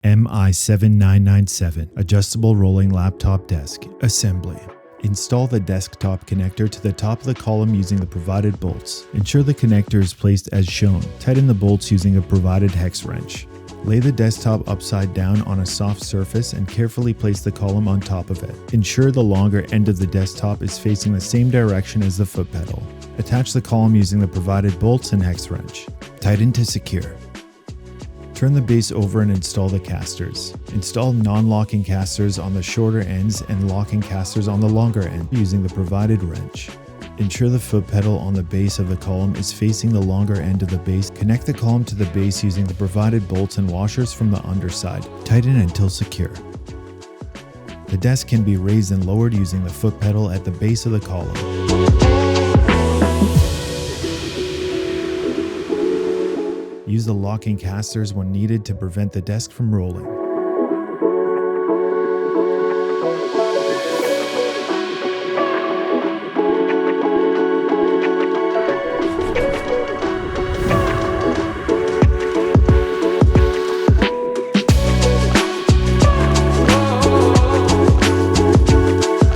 MI-7997 Adjustable Rolling Laptop Desk Assembly. Install the desktop connector to the top of the column using the provided bolts. Ensure the connector is placed as shown. Tighten the bolts using a provided hex wrench. Lay the desktop upside down on a soft surface and carefully place the column on top of it. Ensure the longer end of the desktop is facing the same direction as the foot pedal. Attach the column using the provided bolts and hex wrench. Tighten to secure. Turn the base over and install the casters. Install non-locking casters on the shorter ends and locking casters on the longer end using the provided wrench. Ensure the foot pedal on the base of the column is facing the longer end of the base. Connect the column to the base using the provided bolts and washers from the underside. Tighten until secure. The desk can be raised and lowered using the foot pedal at the base of the column. Use the locking casters when needed to prevent the desk from rolling.